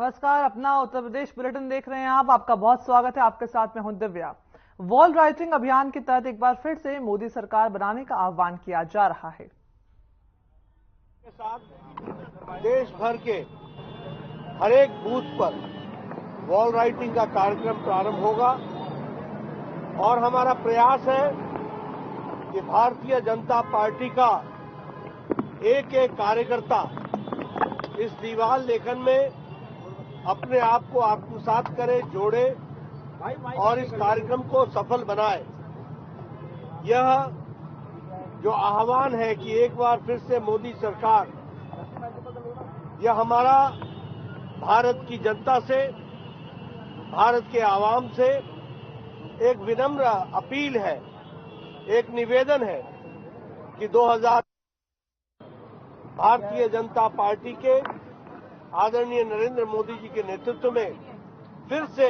नमस्कार, अपना उत्तर प्रदेश बुलेटिन देख रहे हैं आप। आपका बहुत स्वागत है। आपके साथ मैं हूं दिव्या। वॉल राइटिंग अभियान के तहत एक बार फिर से मोदी सरकार बनाने का आह्वान किया जा रहा है। के साथ देश भर के हर एक बूथ पर वॉल राइटिंग का कार्यक्रम प्रारंभ होगा और हमारा प्रयास है कि भारतीय जनता पार्टी का एक एक कार्यकर्ता इस दीवार लेखन में अपने आप को आत्मसात करे, जोड़े और इस कार्यक्रम को सफल बनाए। यह जो आह्वान है कि एक बार फिर से मोदी सरकार, यह हमारा भारत की जनता से, भारत के आवाम से एक विनम्र अपील है, एक निवेदन है कि 2000 भारतीय जनता पार्टी के आदरणीय नरेंद्र मोदी जी के नेतृत्व में फिर से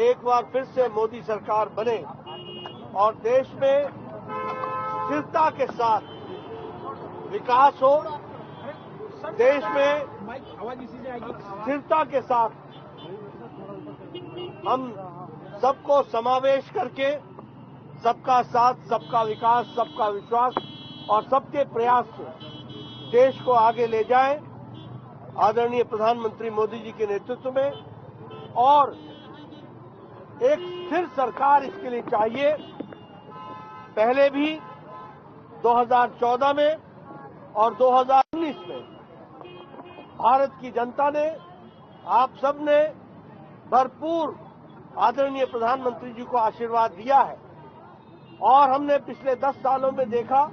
एक बार फिर से मोदी सरकार बने और देश में स्थिरता के साथ विकास हो, देश में स्थिरता के साथ हम सबको समावेश करके सबका साथ, सबका विकास, सबका विश्वास और सबके प्रयास से देश को आगे ले जाएं, आदरणीय प्रधानमंत्री मोदी जी के नेतृत्व में। और एक स्थिर सरकार इसके लिए चाहिए। पहले भी 2014 में और 2019 में भारत की जनता ने, आप सब ने भरपूर आदरणीय प्रधानमंत्री जी को आशीर्वाद दिया है और हमने पिछले 10 सालों में देखा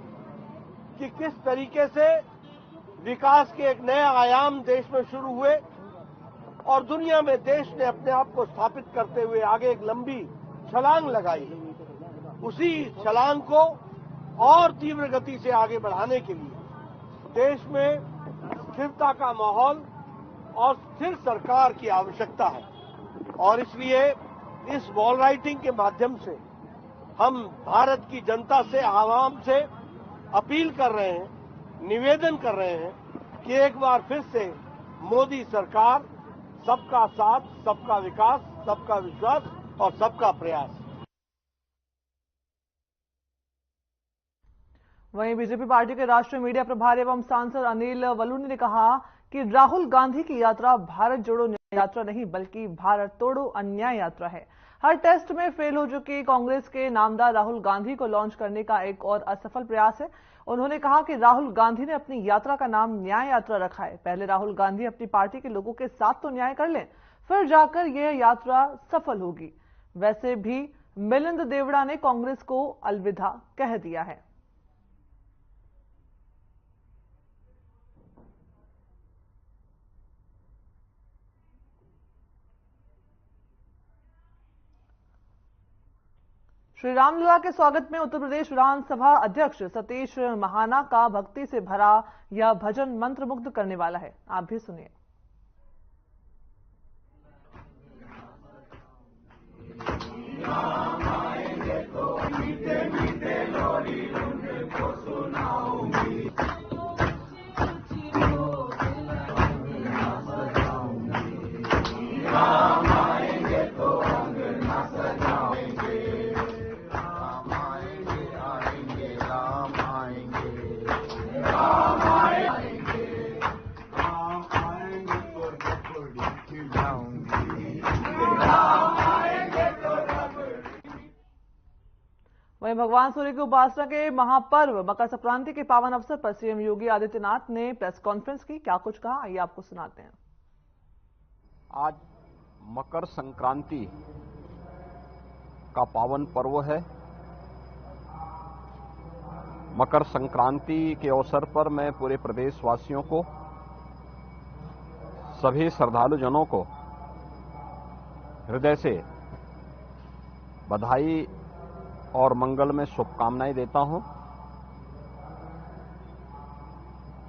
कि किस तरीके से विकास के एक नए आयाम देश में शुरू हुए और दुनिया में देश ने अपने आप को स्थापित करते हुए आगे एक लंबी छलांग लगाई। उसी छलांग को और तीव्र गति से आगे बढ़ाने के लिए देश में स्थिरता का माहौल और स्थिर सरकार की आवश्यकता है और इसलिए इस वॉल राइटिंग के माध्यम से हम भारत की जनता से, आवाम से अपील कर रहे हैं, निवेदन कर रहे हैं कि एक बार फिर से मोदी सरकार, सबका साथ, सबका विकास, सबका विश्वास और सबका प्रयास। वहीं बीजेपी पार्टी के राष्ट्रीय मीडिया प्रभारी एवं सांसद अनिल वलूनी ने कहा कि राहुल गांधी की यात्रा भारत जोड़ो न्याय यात्रा नहीं बल्कि भारत तोड़ो अन्याय यात्रा है। हर टेस्ट में फेल हो चुकी कांग्रेस के नामदार राहुल गांधी को लॉन्च करने का एक और असफल प्रयास है। उन्होंने कहा कि राहुल गांधी ने अपनी यात्रा का नाम न्याय यात्रा रखा है। पहले राहुल गांधी अपनी पार्टी के लोगों के साथ तो न्याय कर लें, फिर जाकर यह यात्रा सफल होगी। वैसे भी मिलिंद देवड़ा ने कांग्रेस को अलविदा कह दिया है। श्री रामलला के स्वागत में उत्तर प्रदेश विधानसभा अध्यक्ष सतीश महाना का भक्ति से भरा यह भजन मंत्रमुग्ध करने वाला है। आप भी सुनिए। वहीं भगवान सूर्य की उपासना के महापर्व मकर संक्रांति के पावन अवसर पर सीएम योगी आदित्यनाथ ने प्रेस कॉन्फ्रेंस की। क्या कुछ कहा, आइए आपको सुनाते हैं। आज मकर संक्रांति का पावन पर्व है। मकर संक्रांति के अवसर पर मैं पूरे प्रदेशवासियों को, सभी श्रद्धालु जनों को हृदय से बधाई और मंगल में शुभकामनाएं देता हूं।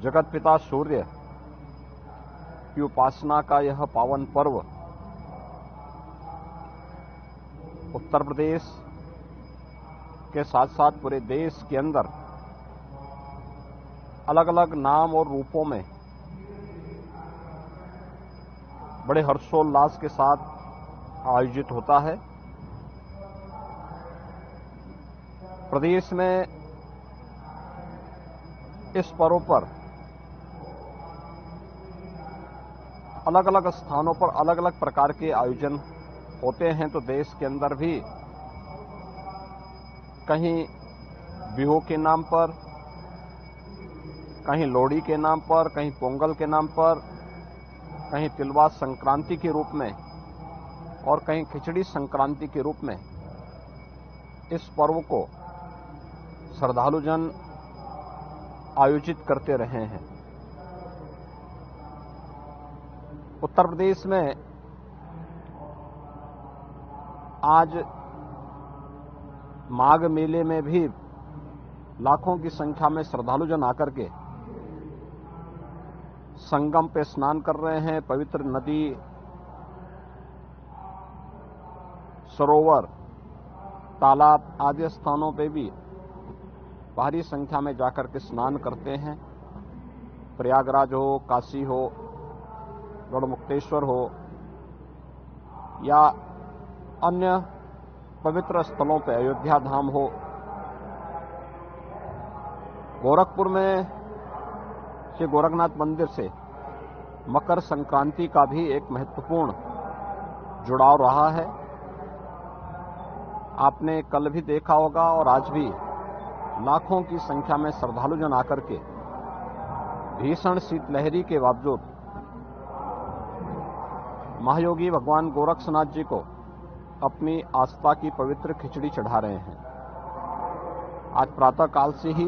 जगत पिता सूर्य की उपासना का यह पावन पर्व उत्तर प्रदेश के साथ साथ पूरे देश के अंदर अलग अलग नाम और रूपों में बड़े हर्षोल्लास के साथ आयोजित होता है। प्रदेश में इस पर्व पर अलग अलग स्थानों पर अलग अलग प्रकार के आयोजन होते हैं, तो देश के अंदर भी कहीं बिहू के नाम पर, कहीं लोहड़ी के नाम पर, कहीं पोंगल के नाम पर, कहीं तिलवा संक्रांति के रूप में और कहीं खिचड़ी संक्रांति के रूप में इस पर्व को श्रद्धालुजन आयोजित करते रहे हैं। उत्तर प्रदेश में आज माघ मेले में भी लाखों की संख्या में श्रद्धालुजन आकर के संगम पे स्नान कर रहे हैं। पवित्र नदी, सरोवर, तालाब आदि स्थानों पे भी भारी संख्या में जाकर के स्नान करते हैं। प्रयागराज हो, काशी हो, गढ़मुक्तेश्वर हो या अन्य पवित्र स्थलों पर, अयोध्या धाम हो, गोरखपुर में श्री गोरखनाथ मंदिर से मकर संक्रांति का भी एक महत्वपूर्ण जुड़ाव रहा है। आपने कल भी देखा होगा और आज भी लाखों की संख्या में श्रद्धालुजन आकर के भीषण शीतलहरी के बावजूद महायोगी भगवान गोरक्षनाथ जी को अपनी आस्था की पवित्र खिचड़ी चढ़ा रहे हैं। आज प्रातः काल से ही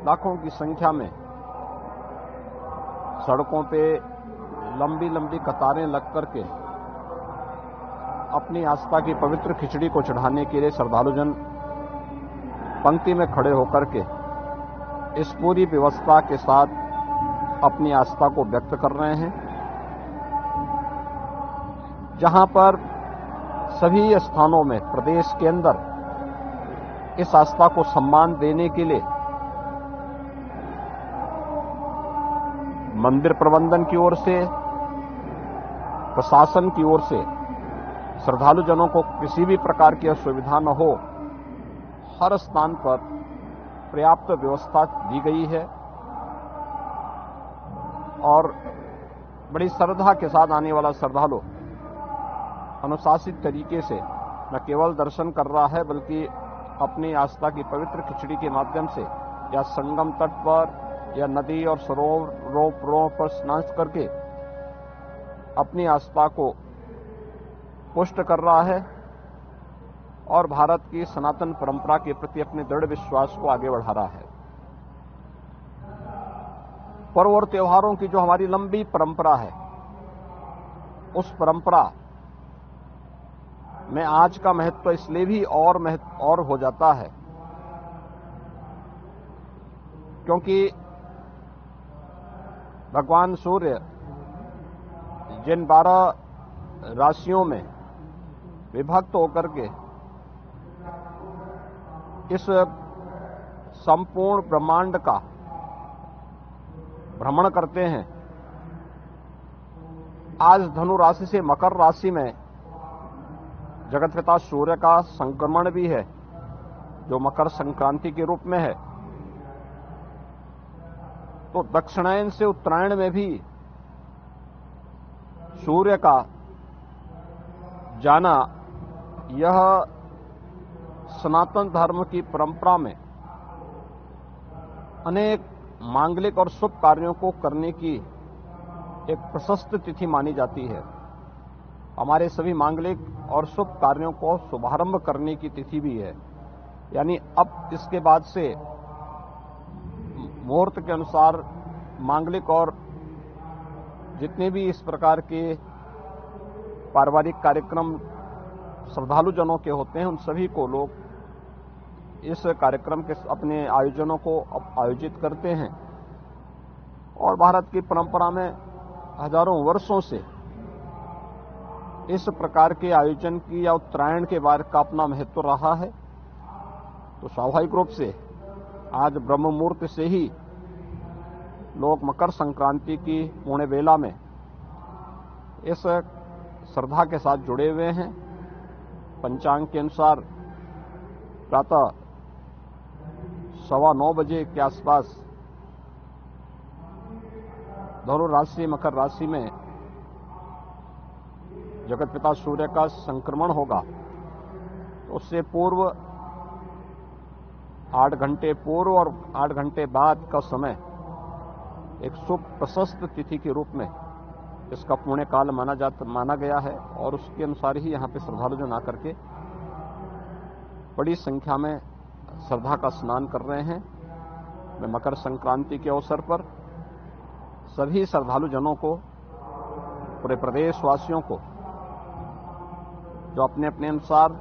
लाखों की संख्या में सड़कों पे लंबी लंबी कतारें लग करके अपनी आस्था की पवित्र खिचड़ी को चढ़ाने के लिए श्रद्धालुजन पंक्ति में खड़े होकर के इस पूरी व्यवस्था के साथ अपनी आस्था को व्यक्त कर रहे हैं। जहां पर सभी स्थानों में प्रदेश के अंदर इस आस्था को सम्मान देने के लिए मंदिर प्रबंधन की ओर से, प्रशासन की ओर से श्रद्धालुजनों को किसी भी प्रकार की असुविधा न हो, हर स्थान पर पर्याप्त व्यवस्था दी गई है और बड़ी श्रद्धा के साथ आने वाला श्रद्धालु अनुशासित तरीके से न केवल दर्शन कर रहा है बल्कि अपनी आस्था की पवित्र खिचड़ी के माध्यम से या संगम तट पर या नदी और सरोवरों पर स्नान करके अपनी आस्था को पुष्ट कर रहा है और भारत की सनातन परंपरा के प्रति अपने दृढ़ विश्वास को आगे बढ़ा रहा है। पर्व और त्योहारों की जो हमारी लंबी परंपरा है, उस परंपरा में आज का महत्व इसलिए भी और हो जाता है क्योंकि भगवान सूर्य जिन 12 राशियों में विभक्त होकर के इस संपूर्ण ब्रह्मांड का भ्रमण करते हैं, आज धनु राशि से मकर राशि में जगतपिता सूर्य का संक्रमण भी है जो मकर संक्रांति के रूप में है। तो दक्षिणायन से उत्तरायण में भी सूर्य का जाना यह सनातन धर्म की परंपरा में अनेक मांगलिक और शुभ कार्यों को करने की एक प्रशस्त तिथि मानी जाती है। हमारे सभी मांगलिक और शुभ कार्यों को शुभारंभ करने की तिथि भी है। यानी अब इसके बाद से मुहूर्त के अनुसार मांगलिक और जितने भी इस प्रकार के पारिवारिक कार्यक्रम श्रद्धालुजनों के होते हैं, उन सभी को लोग इस कार्यक्रम के अपने आयोजनों को आयोजित करते हैं। और भारत की परंपरा में हजारों वर्षों से इस प्रकार के आयोजन की या उत्तरायण के बार का अपना महत्व रहा है। तो स्वाभाविक रूप से आज ब्रह्म मुहूर्त से ही लोग मकर संक्रांति की पूर्ण बेला में इस श्रद्धा के साथ जुड़े हुए हैं। पंचांग के अनुसार प्रातः 9:15 बजे के आसपास धनु राशि मकर राशि में जगत पिता सूर्य का संक्रमण होगा। तो उससे पूर्व 8 घंटे पूर्व और 8 घंटे बाद का समय एक शुभ प्रशस्त तिथि के रूप में इसका पुण्य काल माना गया है और उसके अनुसार ही यहाँ पे श्रद्धालु जो ना करके बड़ी संख्या में श्रद्धा का स्नान कर रहे हैं। मैं मकर संक्रांति के अवसर पर सभी श्रद्धालु जनों को, पूरे प्रदेश वासियों को जो अपने अपने अनुसार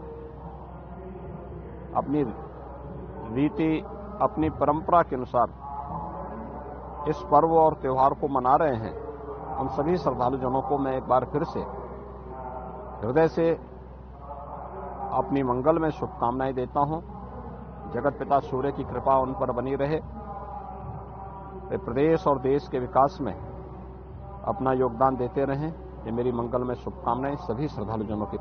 अपनी रीति, अपनी परंपरा के अनुसार इस पर्व और त्योहार को मना रहे हैं, उन सभी श्रद्धालु जनों को मैं एक बार फिर से हृदय से अपनी मंगल में शुभकामनाएं देता हूं। जगत पिता सूर्य की कृपा उन पर बनी रहे, वे प्रदेश और देश के विकास में अपना योगदान देते रहें। ये मेरी मंगल में शुभकामनाएं सभी श्रद्धालु जनों की।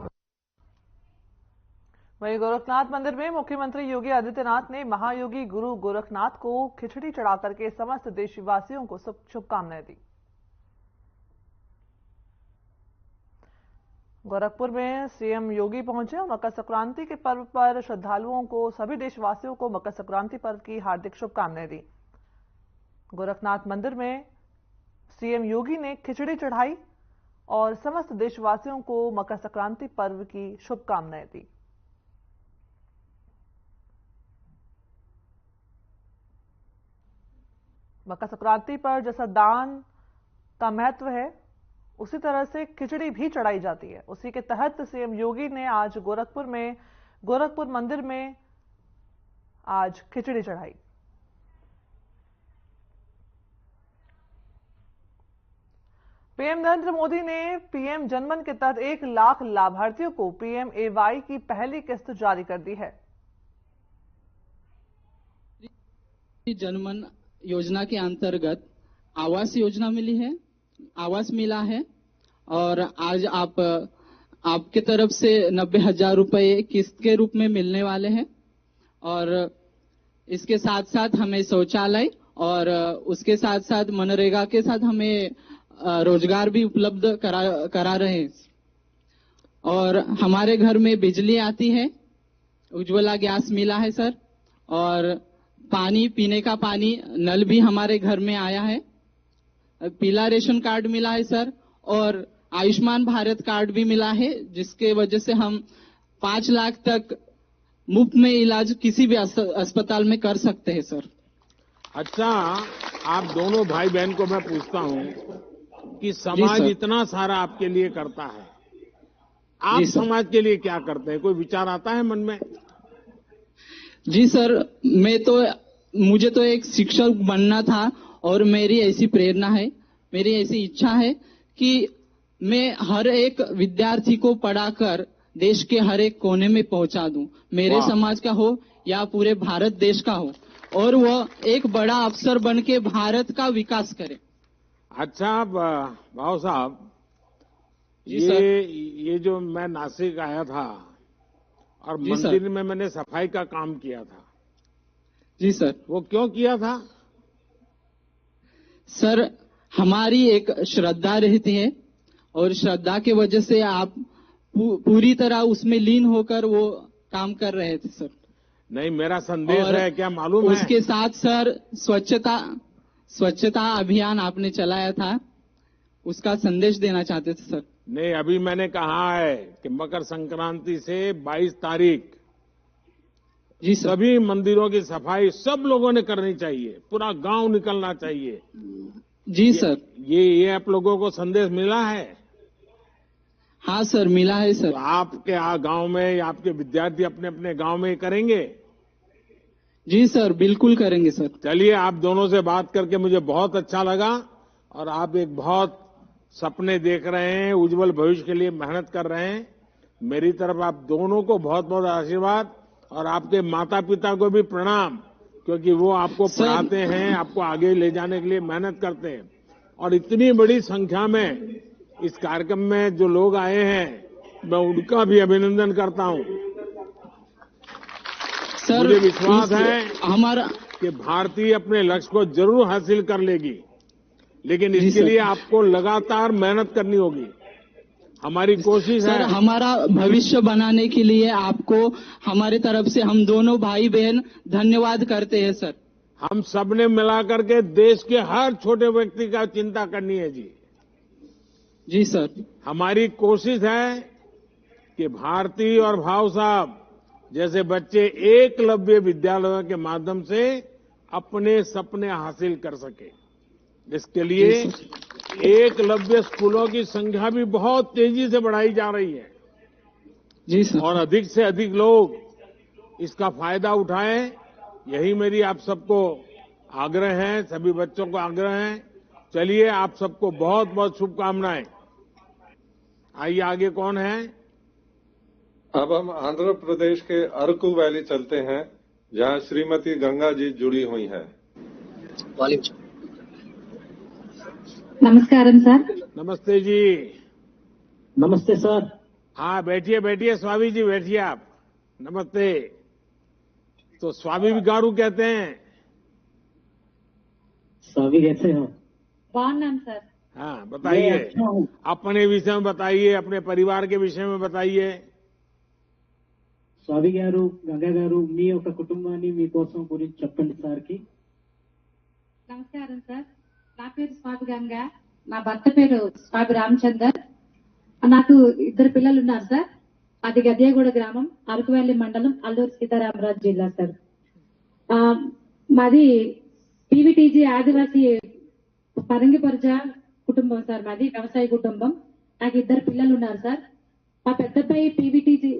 वहीं गोरखनाथ मंदिर में मुख्यमंत्री योगी आदित्यनाथ ने महायोगी गुरु गोरखनाथ को खिचड़ी चढ़ाकर के समस्त देशवासियों को शुभकामनाएं दी। गोरखपुर में सीएम योगी पहुंचे और मकर संक्रांति के पर्व पर श्रद्धालुओं को, सभी देशवासियों को मकर संक्रांति पर्व की हार्दिक शुभकामनाएं दी। गोरखनाथ मंदिर में सीएम योगी ने खिचड़ी चढ़ाई और समस्त देशवासियों को मकर संक्रांति पर्व की शुभकामनाएं दी। मकर संक्रांति पर जैसा दान का महत्व है, उसी तरह से खिचड़ी भी चढ़ाई जाती है। उसी के तहत सीएम योगी ने आज गोरखपुर मंदिर में आज खिचड़ी चढ़ाई। पीएम नरेंद्र मोदी ने पीएम जनमन के तहत 1 लाख लाभार्थियों को पीएमएवाई की पहली किस्त जारी कर दी है। जनमन योजना के अंतर्गत आवास योजना मिली है, आवास मिला है और आज आपके तरफ से 90,000 रुपए किस्त के रूप में मिलने वाले हैं और इसके साथ साथ हमें शौचालय और उसके साथ साथ मनरेगा के साथ हमें रोजगार भी उपलब्ध करा रहे हैं और हमारे घर में बिजली आती है, उज्ज्वला गैस मिला है सर, और पानी, पीने का पानी नल भी हमारे घर में आया है, पीला रेशन कार्ड मिला है सर और आयुष्मान भारत कार्ड भी मिला है, जिसके वजह से हम 5 लाख तक मुफ्त में इलाज किसी भी अस्पताल में कर सकते हैं सर। अच्छा, आप दोनों भाई बहन को मैं पूछता हूं कि समाज इतना सारा आपके लिए करता है, आप समाज के लिए क्या करते हैं? कोई विचार आता है मन में? जी सर, मुझे तो एक शिक्षक बनना था और मेरी ऐसी प्रेरणा है, मेरी ऐसी इच्छा है कि मैं हर एक विद्यार्थी को पढ़ाकर देश के हर एक कोने में पहुंचा दूं, मेरे समाज का हो या पूरे भारत देश का हो, और वह एक बड़ा अफसर बन के भारत का विकास करे। अच्छा भाव साहब, ये जो मैं नासिक आया था और मंदिर में मैंने सफाई का काम किया था। जी सर। वो क्यों किया था? सर, हमारी एक श्रद्धा रहती है और श्रद्धा के वजह से आप पूरी तरह उसमें लीन होकर वो काम कर रहे थे सर। नहीं, मेरा संदेश है क्या मालूम है? उसके साथ सर स्वच्छता अभियान आपने चलाया था, उसका संदेश देना चाहते थे सर। नहीं, अभी मैंने कहा है कि मकर संक्रांति से 22 तारीख जी सर, सभी मंदिरों की सफाई सब लोगों ने करनी चाहिए, पूरा गांव निकलना चाहिए। जी सर। ये आप लोगों को संदेश मिला है? हाँ सर, मिला है सर। तो आपके गांव में आपके विद्यार्थी अपने अपने गांव में करेंगे? जी सर, बिल्कुल करेंगे सर। चलिए, आप दोनों से बात करके मुझे बहुत अच्छा लगा और आप एक बहुत सपने देख रहे हैं, उज्जवल भविष्य के लिए मेहनत कर रहे हैं। मेरी तरफ आप दोनों को बहुत बहुत आशीर्वाद और आपके माता पिता को भी प्रणाम, क्योंकि वो आपको पढ़ाते हैं, आपको आगे ले जाने के लिए मेहनत करते हैं और इतनी बड़ी संख्या में इस कार्यक्रम में जो लोग आए हैं मैं उनका भी अभिनंदन करता हूं। सर, मुझे विश्वास है हमारा कि भारतीय अपने लक्ष्य को जरूर हासिल कर लेगी, लेकिन जी इसके सर। लिए आपको लगातार मेहनत करनी होगी। हमारी कोशिश सर, है हमारा भविष्य बनाने के लिए आपको हमारे तरफ से हम दोनों भाई बहन धन्यवाद करते हैं सर। हम सबने मिलाकर के देश के हर छोटे व्यक्ति का चिंता करनी है जी। जी सर। हमारी कोशिश है कि भारती और भाव साहब जैसे बच्चे एकलव्य विद्यालयों के माध्यम से अपने सपने हासिल कर सके। इसके लिए एकलव्य स्कूलों की संख्या भी बहुत तेजी से बढ़ाई जा रही है जी सर। और अधिक से अधिक लोग इसका फायदा उठाएं, यही मेरी आप सबको आग्रह है, सभी बच्चों को आग्रह है। चलिए, आप सबको बहुत बहुत शुभकामनाएं। आइए आगे कौन है? अब हम आंध्र प्रदेश के अरकू वैली चलते हैं, जहां श्रीमती गंगा जी जुड़ी हुई हैं। नमस्कारम सर। नमस्ते जी। नमस्ते सर। हाँ, बैठिए बैठिए स्वामी जी, बैठिए आप। नमस्ते। तो स्वामी भी गारू कहते हैं। स्वामी कैसे हो? बाగున్నాం सर। हाँ, मैं बताइए, अच्छा हूँ। अपने विषय में बताइए, अपने परिवार के विषय में बताइए। స్వామి గారు, గంగా గారు, మీ యొక్క కుటుంబాన్ని మీకోసం గురించి చెప్పండి సార్ కి. నమస్కారం సార్, నా పేరు స్వామి గంగా, నా భర్త పేరు స్వామి రామచందర్. నాకు ఇద్దరు పిల్లలు ఉన్నారు సార్. అది గద్యాగూడ గ్రామం, అరకువెల్లి మండలం, అల్లూరు సీతారామరాజు జిల్లా సార్. మాది పీవీటీజీ ఆదివాసీ పరంగిపరిజ కుటుంబం సార్. మాది వ్యవసాయ కుటుంబం. నాకు ఇద్దరు పిల్లలు ఉన్నారు సార్. మా పెద్ద అబ్బాయి పీవీటీజీ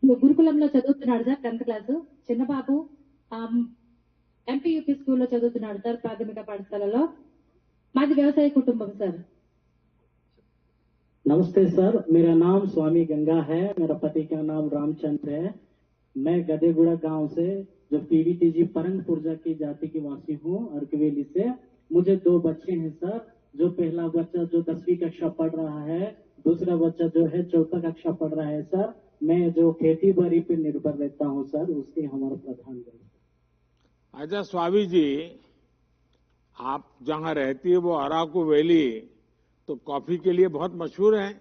గురుకులంలో చదువుతున్నాడు సార్, 10th క్లాసు. చిన్న బాబు ఎంపీయూపీ స్కూల్లో చదువుతున్నాడు సార్, ప్రాథమిక పాఠశాలలో. మాది వ్యవసాయ కుటుంబం సార్. नमस्ते सर, मेरा नाम स्वामी गंगा है, मेरा पति का नाम रामचंद्र है. मैं गदेगुड़ा गांव से, जो पीवीटीजी परंग पुरजा की जाति की वासी हूँ, अरकवेली से. मुझे 2 बच्चे हैं सर. जो पहला बच्चा जो 10वीं कक्षा पढ़ रहा है, दूसरा बच्चा जो है 4th कक्षा पढ़ रहा है सर. मैं जो खेती बाड़ी पे निर्भर रहता हूँ सर, उसके हमारा प्रधान है. अच्छा स्वामी जी, आप जहाँ रहती है वो अराकू वैली तो कॉफी के लिए बहुत मशहूर है।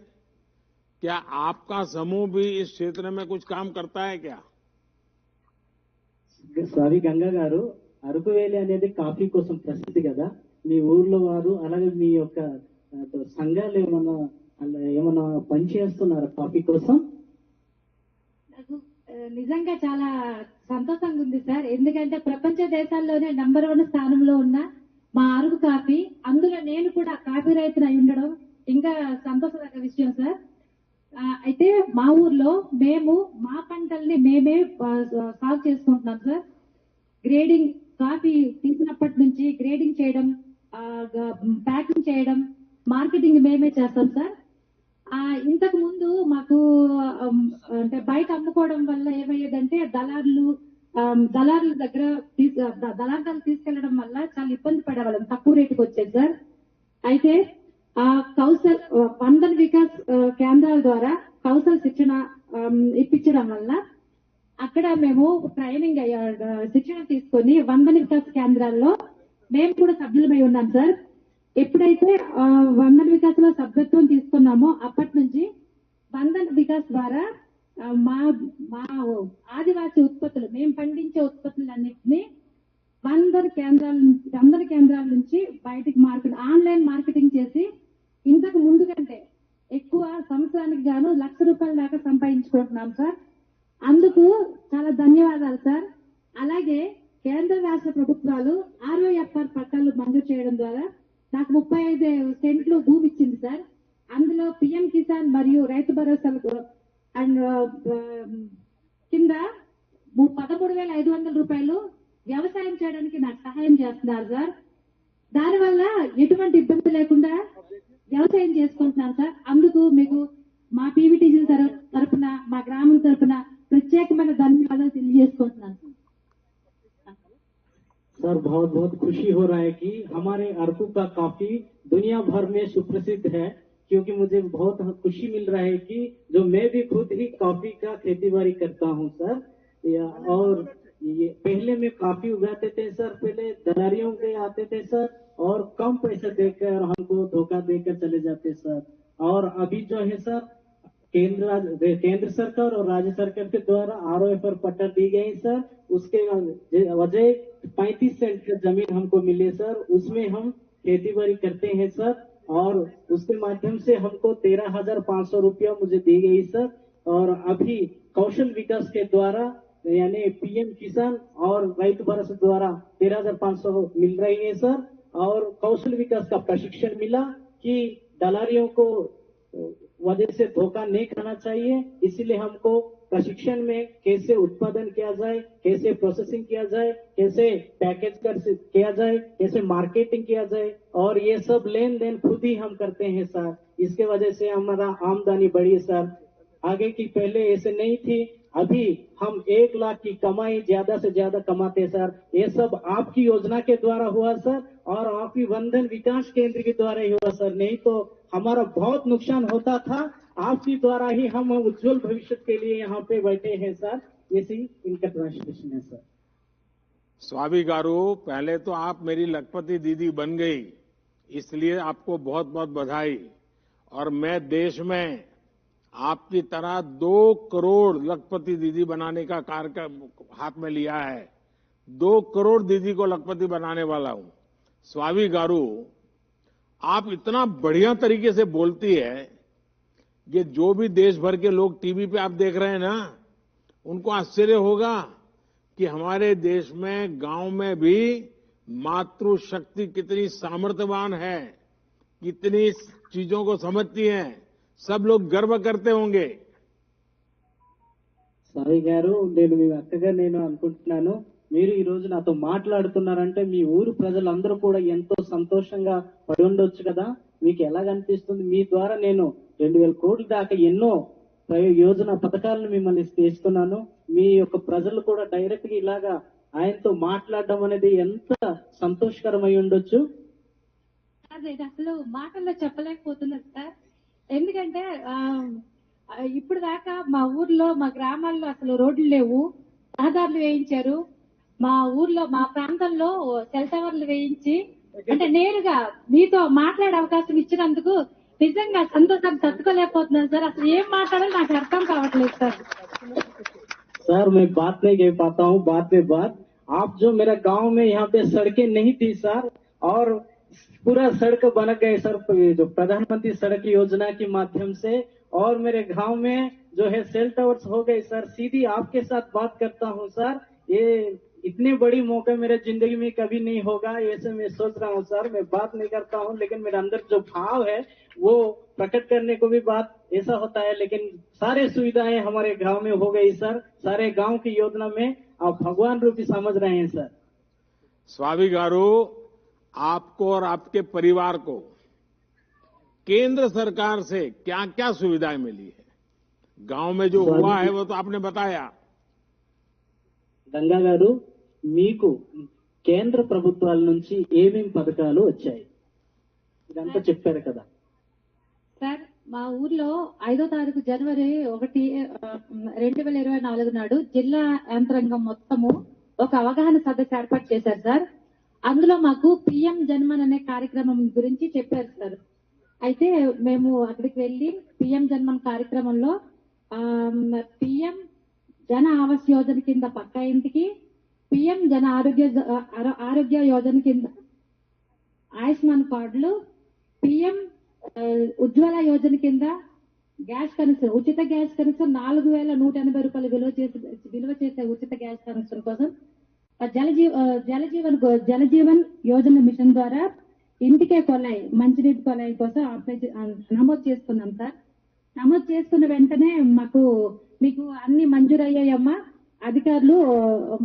क्या आपका समूह भी इस क्षेत्र में कुछ काम करता है क्या? స్వామి గంగా గారు, అరకు వేలి అనేది కాఫీ కోసం ప్రసిద్ధి కదా. మీ ఊర్లో వారు అలాగే మీ యొక్క సంఘాలు ఏమన్నా పనిచేస్తున్నారు కాఫీ కోసం? నాకు నిజంగా చాలా సంతోషంగా ఉంది సార్. ఎందుకంటే ప్రపంచ దేశాల్లోనే నంబర్ 1 స్థానంలో ఉన్న మా అరకు కాఫీ, అందులో నేను కూడా కాఫీ రైతును అయి ఉండడం ఇంకా సంతోషకర విషయం సార్. అయితే మా ఊర్లో మేము మా పంటల్ని మేమే సాగు చేసుకుంటున్నాం సార్. గ్రేడింగ్, కాఫీ తీసినప్పటి నుంచి గ్రేడింగ్ చేయడం, ప్యాకింగ్ చేయడం, మార్కెటింగ్ మేమే చేస్తాం సార్. ఇంతకు ముందు మాకు అంటే బయట అమ్ముకోవడం వల్ల ఏమయ్యేదంటే దళారుల దగ్గర దళారులు తీసుకెళ్లడం వల్ల చాలా ఇబ్బంది పడేవాళ్ళం, తక్కువ రేటుకి వచ్చేది సార్. అయితే కౌశల్ వందన్ వికాస్ కేంద్రాల ద్వారా కౌశల్ శిక్షణ ఇప్పించడం వల్ల అక్కడ మేము ట్రైనింగ్ శిక్షణ తీసుకొని వందన్ వికాస్ కేంద్రాల్లో మేము కూడా సభ్యులమై ఉన్నాం సార్. ఎప్పుడైతే వందన్ వికాస్ లో సభ్యత్వం తీసుకున్నామో అప్పటి నుంచి వందన్ వికాస్ ద్వారా మా ఆదివాసీ ఉత్పత్తులు, మేము పండించే ఉత్పత్తులన్నింటినీ 100 కేంద్రాల నుంచి బయటికి ఆన్లైన్ మార్కెటింగ్ చేసి ఇంతకు ముందు కంటే ఎక్కువ సంవత్సరానికి గాను ₹1,00,000 దాకా సంపాదించుకుంటున్నాం సార్. అందుకు చాలా ధన్యవాదాలు సార్. అలాగే కేంద్ర రాష్ట్ర ప్రభుత్వాలు ROFR పట్టాలు మంజూరు చేయడం ద్వారా నాకు 35 సెంట్లు భూమి ఇచ్చింది సార్. అందులో PM కిసాన్ మరియు రైతు భరోసాలకు అండ్ కింద ₹13,500 వ్యవసాయం చేయడానికి నాకు సహాయం చేస్తున్నారు సార్. దానివల్ల ఎటువంటి ఇబ్బంది లేకుండా వ్యవసాయం చేసుకుంటున్నాను సార్. అందుకు మీకు మా పీవీటీజీ తరఫున, మా గ్రామం తరఫున ప్రత్యేకమైన ధన్యవాదాలు తెలియజేసుకుంటున్నాను సార్. सर बहुत बहुत खुशी हो रहा है कि हमारे अरकू का काफी दुनिया भर में सुप्रसिद्ध है, क्योंकि मुझे बहुत खुशी मिल रहा है कि जो मैं भी खुद ही कॉफी का खेती बाड़ी करता हूँ सर। और ये पहले में कॉफी उगाते थे सर, पहले दलारियों के आते थे सर और कम पैसे देकर हमको धोखा देकर चले जाते सर। और अभी जो है सर केंद्र सरकार और राज्य सरकार के द्वारा ROA पर पट्टा दी गई सर, उसके वजह 35 सेंट का जमीन हमको मिले सर, उसमें हम खेती बाड़ी करते हैं सर। और उसके माध्यम से हमको 13,500 रुपया मुझे दी गई सर। और अभी कौशल विकास के द्वारा यानी PM किसान और रैतु भरोसा द्वारा 13,500 मिल रही है सर। और कौशल विकास का प्रशिक्षण मिला कि दलारियों को वजह से धोखा नहीं खाना चाहिए, इसीलिए हमको प्रशिक्षण में कैसे उत्पादन किया जाए, कैसे प्रोसेसिंग किया जाए, कैसे पैकेज किया जाए, कैसे मार्केटिंग किया जाए, और ये सब लेन देन खुद ही हम करते हैं सर। इसके वजह से हमारा आमदनी बढ़ी सर, आगे की पहले ऐसे नहीं थी। अभी हम 1 लाख की कमाई ज्यादा से ज्यादा कमाते सर। ये सब आपकी योजना के द्वारा हुआ सर, और आपकी वंदन विकास केंद्र के द्वारा ही हुआ सर, नहीं तो हमारा बहुत नुकसान होता था। आपके द्वारा ही हम उज्जवल भविष्य के लिए यहाँ पे बैठे हैं सर। इसी इनका ट्रांसलेशन है सर। स्वामी गारू, पहले तो आप मेरी लखपति दीदी बन गई, इसलिए आपको बहुत बहुत बधाई। और मैं देश में आपकी तरह 2 करोड़ लखपति दीदी बनाने का कार्य हाथ में लिया है। 2 करोड़ दीदी को लखपति बनाने वाला हूं। स्वामी गारू, आप इतना बढ़िया तरीके से बोलती है, ये जो भी देश भर के लोग टीवी पे आप देख रहे हैं ना, उनको आश्चर्य होगा कि हमारे देश में गांव में भी मातृशक्ति कितनी सामर्थ्यवान है, कितनी चीजों को समझती है। सब लोग गर्व करते होंगे। సాయి గారు, నేను మీ అక్కగా నేను అనుకుంటున్నాను, మీరు ఈ రోజు నాతో మాట్లాడుతున్నారంటే మీ ఊరు ప్రజలందరూ కూడా ఎంతో సంతోషంగా పడి ఉండొచ్చు కదా. మీకు ఎలాగ అనిపిస్తుంది? మీ ద్వారా నేను 2,000 కోట్ల దాకా ఎన్నో యోజన పథకాలను మిమ్మల్ని చేస్తున్నాను. మీ యొక్క ప్రజలు కూడా డైరెక్ట్ గా ఇలాగా ఆయనతో మాట్లాడడం అనేది ఎంత సంతోషకరమై ఉండొచ్చు. అదే అసలు మాటల్లో చెప్పలేకపోతున్నారు సార్. ఎందుకంటే ఇప్పుడు దాకా మా ఊర్లో మా గ్రామాల్లో అసలు రోడ్లు లేవు, రహదారులు వేయించారు. మా ఊర్లో మా ప్రాంతంలో సెల్ టవర్లు వేయించి అంటే నేరుగా మీతో మాట్లాడే అవకాశం ఇచ్చినందుకు నిజంగా సంతోషం తట్టుకోలేకపోతున్నాను సార్. అసలు ఏం మాట్లాడాలో నాకు అర్థం కావట్లేదు సార్. सर मैं बात नहीं कह पाता हूँ, बात पे बात। आप जो मेरा गांव में यहाँ पे सड़कें नहीं थी सर, और पूरा सड़क बन गए सर जो प्रधानमंत्री सड़क योजना के माध्यम से, और मेरे गांव में जो है सेल टावर्स हो गए सर। सीधी आपके साथ बात करता हूँ सर, ये इतने बड़ी मौका मेरे जिंदगी में कभी नहीं होगा, ऐसे मैं सोच रहा हूँ सर। मैं बात नहीं करता हूँ, लेकिन मेरे अंदर जो भाव है वो प्रकट करने को भी बात ऐसा होता है। लेकिन सारे सुविधाएं हमारे गांव में हो गई सर, सारे गांव की योजना में आप भगवान रूपी समझ रहे हैं सर। स्वामी गारू, आपको और आपके परिवार को केंद्र सरकार से क्या क्या सुविधाएं मिली है? गांव में जो हुआ है वो तो आपने बताया। గంగా గారు, మీకు కేంద్ర ప్రభుత్వాల నుంచి ఏమేం పథకాలు వచ్చాయి ఇదంతా చెప్పారు కదా సార్. మా ఊర్లో 5వ తారీఖు జనవరి 1, 2024 నాడు జిల్లా యంత్రాంగం మొత్తము ఒక అవగాహన సదస్సు ఏర్పాటు చేశారు సార్. అందులో మాకు PM జన్మన్ అనే కార్యక్రమం గురించి చెప్పారు సార్. అయితే మేము అక్కడికి వెళ్లి PM జన్మన్ కార్యక్రమంలో PM జన ఆవాస్ యోజన కింద పక్కా ఇంటికి, PM జన ఆరోగ్య యోజన కింద ఆయుష్మాన్ కార్డులు, PM ఉజ్వల యోజన కింద గ్యాస్ కనెక్షన్, ఉచిత గ్యాస్ కనెక్షన్ 4,180 రూపాయలు విలువ చేసే ఉచిత గ్యాస్ కనెక్షన్ కోసం, జలజీవన్ యోజన మిషన్ ద్వారా ఇంటికే కొలాయి, మంచినీటి కొలాయి కోసం నమోదు చేసుకున్నాం సార్. నమోదు చేసుకున్న వెంటనే మీకు అన్ని మంజూరయ్యాయమ్మా, అధికారులు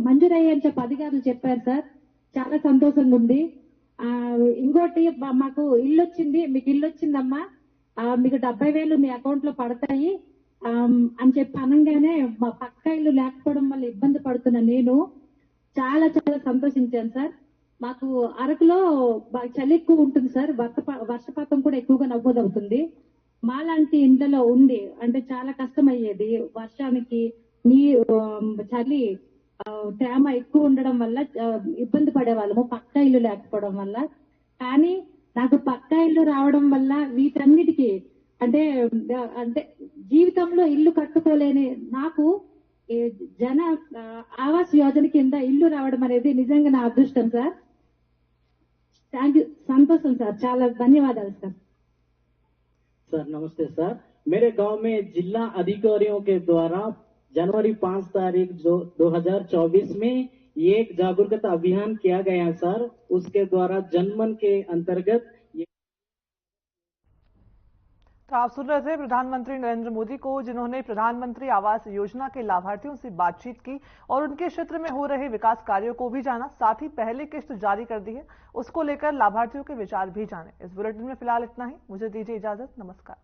మంజూరయ్యని చెప్పి అధికారులు చెప్పారు సార్. చాలా సంతోషంగా ఉంది. ఇంకోటి మాకు ఇల్లు వచ్చింది, మీకు ఇల్లు వచ్చిందమ్మా, మీకు 70,000 మీ అకౌంట్ లో పడతాయి అని చెప్పి అనగానే మా పక్క ఇల్లు లేకపోవడం వల్ల ఇబ్బంది పడుతున్నా నేను చాలా చాలా సంతోషించాను సార్. మాకు అరకులో చలి ఎక్కువ ఉంటుంది సార్, వర్షపాతం కూడా ఎక్కువగా నమోదవుతుంది. మాలాంటి ఇండ్లలో ఉండి అంటే చాలా కష్టం అయ్యేది. వర్షానికి చలి తేమ ఎక్కువ ఉండడం వల్ల ఇబ్బంది పడేవాళ్ళము, పక్కా ఇల్లు లేకపోవడం వల్ల. కానీ నాకు పక్కా ఇల్లు రావడం వల్ల వీటన్నిటికీ అంటే జీవితంలో ఇల్లు కట్టుకోలేని నాకు జన ఆవాస్ యోజన కింద ఇల్లు రావడం అనేది నిజంగా నా అదృష్టం సార్. థ్యాంక్ యూ, సంతోషం సార్, చాలా ధన్యవాదాలు సార్. सर नमस्ते सर, मेरे गांव में जिला अधिकारियों के द्वारा जनवरी 5 तारीख 2024 में एक जागरूकता अभियान किया गया सर. उसके द्वारा जनमन के अंतर्गत तो आप सुन रहे थे प्रधानमंत्री नरेंद्र मोदी को, जिन्होंने प्रधानमंत्री आवास योजना के लाभार्थियों से बातचीत की और उनके क्षेत्र में हो रहे विकास कार्यों को भी जाना, साथ ही पहली किस्त जारी कर दी है, उसको लेकर लाभार्थियों के विचार भी जाने। इस बुलेटिन में फिलहाल इतना ही, मुझे दीजिए इजाजत, नमस्कार।